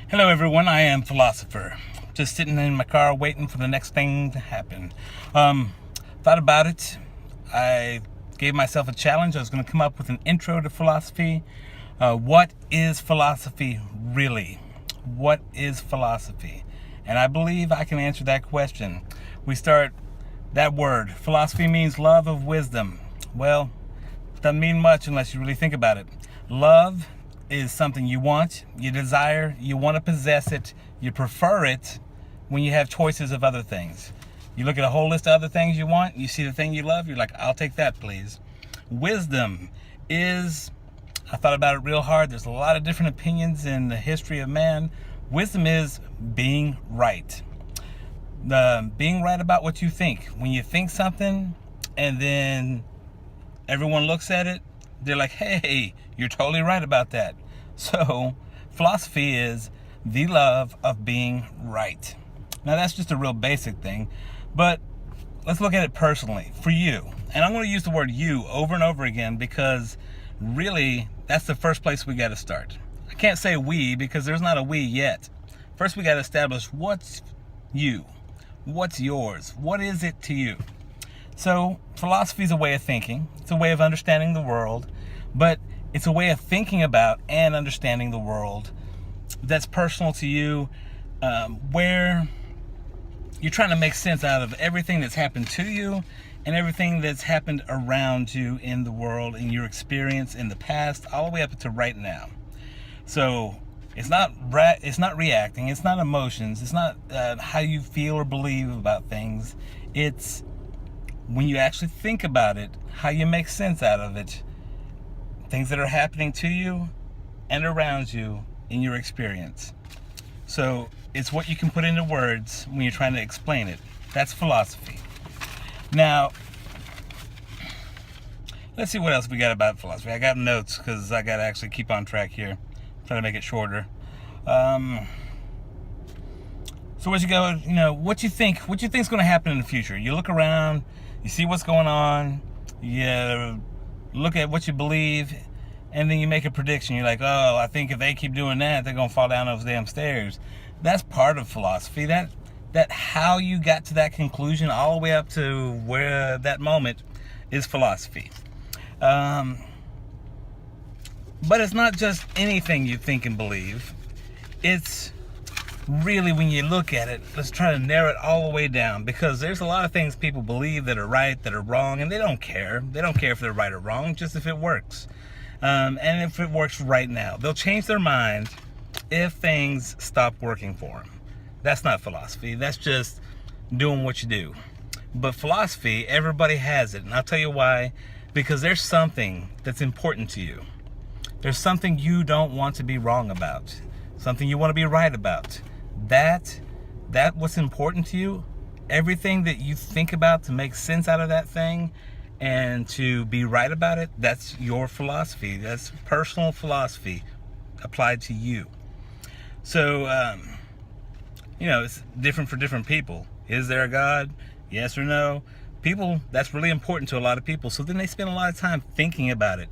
Hello everyone, I am Philosopher. Just sitting in my car waiting for the next thing to happen. Thought about it. I gave myself a challenge. I was going to come up with an intro to philosophy. What is philosophy really? What is philosophy? And I believe I can answer that question. We start that word. Philosophy means love of wisdom. Well, doesn't mean much unless you really think about it. Love is something you want, you desire, you want to possess it, you prefer it when you have choices of other things. You look at a whole list of other things you want, you see the thing you love, you're like, I'll take that, please. Wisdom is, I thought about it real hard, there's a lot of different opinions in the history of man. Wisdom is being right. Being right about what you think. When you think something and then everyone looks at it, they're like, hey, you're totally right about that. So, philosophy is the love of being right. Now, that's just a real basic thing, but let's look at it personally, for you. And I'm going to use the word you over and over again because really, that's the first place we got to start. I can't say we because there's not a we yet. First, we got to establish what's you, what's yours, what is it to you? So, philosophy is a way of thinking. It's a way of understanding the world, but it's a way of thinking about and understanding the world that's personal to you, where you're trying to make sense out of everything that's happened to you and everything that's happened around you in the world, in your experience in the past, all the way up to right now. So, it's not reacting, it's not emotions, it's not how you feel or believe about things. It's when you actually think about it, how you make sense out of it, things that are happening to you and around you in your experience. So it's what you can put into words when you're trying to explain it. That's philosophy. Now, let's see what else we got about philosophy. I got notes because I got to actually keep on track here. Try to make it shorter. So what what you think's going to happen in the future. You look around, you see what's going on, you look at what you believe, and then you make a prediction. You're like, oh, I think if they keep doing that, they're going to fall down those damn stairs. That's part of philosophy. That how you got to that conclusion all the way up to where that moment is philosophy. But it's not just anything you think and believe. It's really, when you look at it, let's try to narrow it all the way down, because there's a lot of things people believe that are right, that are wrong, and they don't care. They don't care if they're right or wrong, just if it works. And if it works right now. They'll change their mind if things stop working for them. That's not philosophy. That's just doing what you do. But philosophy, everybody has it. And I'll tell you why. Because there's something that's important to you. There's something you don't want to be wrong about. Something you want to be right about. That what's important to you, everything that you think about to make sense out of that thing and to be right about it, that's your philosophy. That's personal philosophy applied to you. So, it's different for different people. Is there a God? Yes or no? People, that's really important to a lot of people. So then they spend a lot of time thinking about it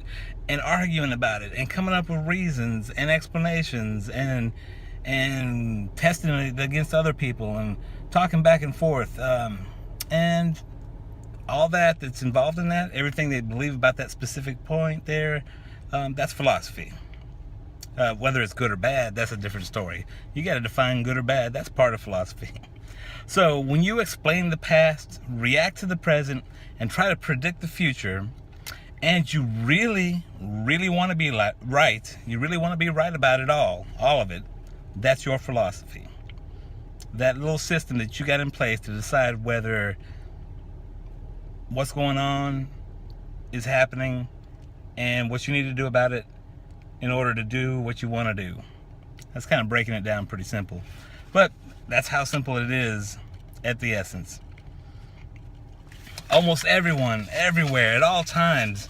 and arguing about it and coming up with reasons and explanations and testing it against other people and talking back and forth. And all that's involved in that, everything they believe about that specific point there, that's philosophy. Whether it's good or bad, that's a different story. You got to define good or bad. That's part of philosophy. So when you explain the past, react to the present, and try to predict the future, and you really, really want to be right, you really want to be right about it all of it, that's your philosophy. That little system that you got in place to decide whether what's going on is happening and what you need to do about it in order to do what you want to do. That's kind of breaking it down pretty simple. But that's how simple it is at the essence. Almost everyone, everywhere, at all times,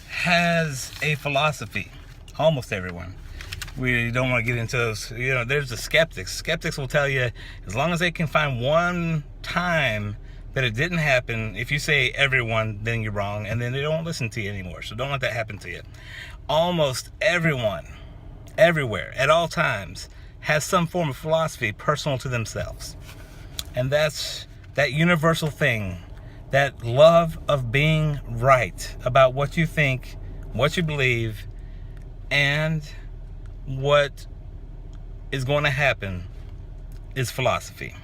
has a philosophy. Almost everyone. We don't want to get into those. There's the skeptics. Skeptics will tell you, as long as they can find one time that it didn't happen, if you say everyone, then you're wrong, and then they don't listen to you anymore. So don't let that happen to you. Almost everyone, everywhere, at all times, has some form of philosophy personal to themselves. And that's that universal thing, that love of being right about what you think, what you believe, and what is going to happen is philosophy.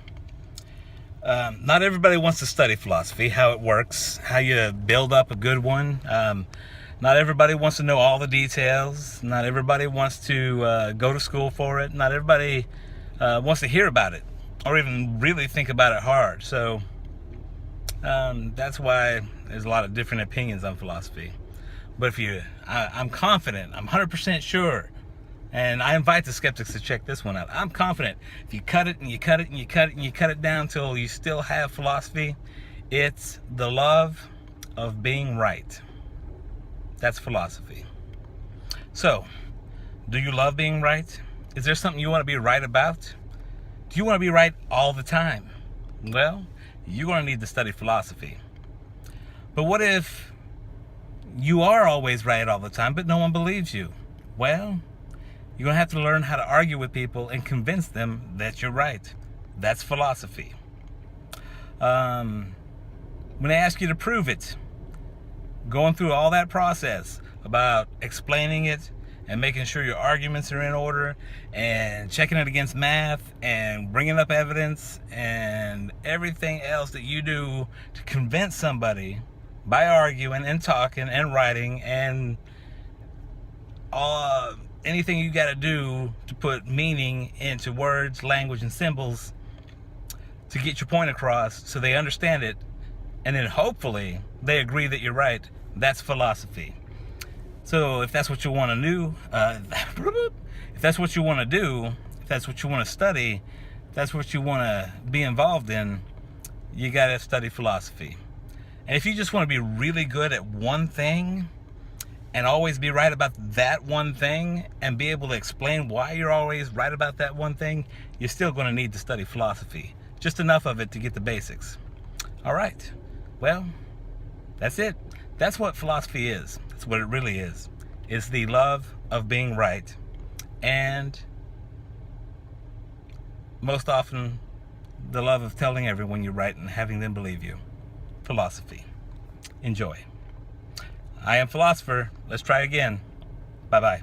Not everybody wants to study philosophy, how it works, how you build up a good one. Not everybody wants to know all the details. Not everybody wants to go to school for it. Not everybody wants to hear about it or even really think about it hard. So that's why there's a lot of different opinions on philosophy. But I'm confident, I'm 100% sure, and I invite the skeptics to check this one out. I'm confident if you cut it and you cut it and you cut it and you cut it down till you still have philosophy, it's the love of being right. That's philosophy. So, do you love being right? Is there something you want to be right about? Do you want to be right all the time? Well, you're going to need to study philosophy. But what if you are always right all the time, but no one believes you? Well, you're going to have to learn how to argue with people and convince them that you're right. That's philosophy. When they ask you to prove it, going through all that process about explaining it and making sure your arguments are in order and checking it against math and bringing up evidence and everything else that you do to convince somebody by arguing and talking and writing and anything you got to do to put meaning into words, language, and symbols to get your point across so they understand it, and then hopefully they agree that you're right. That's philosophy. So if that's what you want to do, if that's what you want to do, if that's what you want to study, if that's what you want to be involved in, you got to study philosophy. And if you just want to be really good at one thing and always be right about that one thing and be able to explain why you're always right about that one thing, you're still going to need to study philosophy. Just enough of it to get the basics. All right. Well, that's it. That's what philosophy is. That's what it really is. It's the love of being right, and most often the love of telling everyone you're right and having them believe you. Philosophy. Enjoy. I am Philosopher. Let's try again. Bye-bye.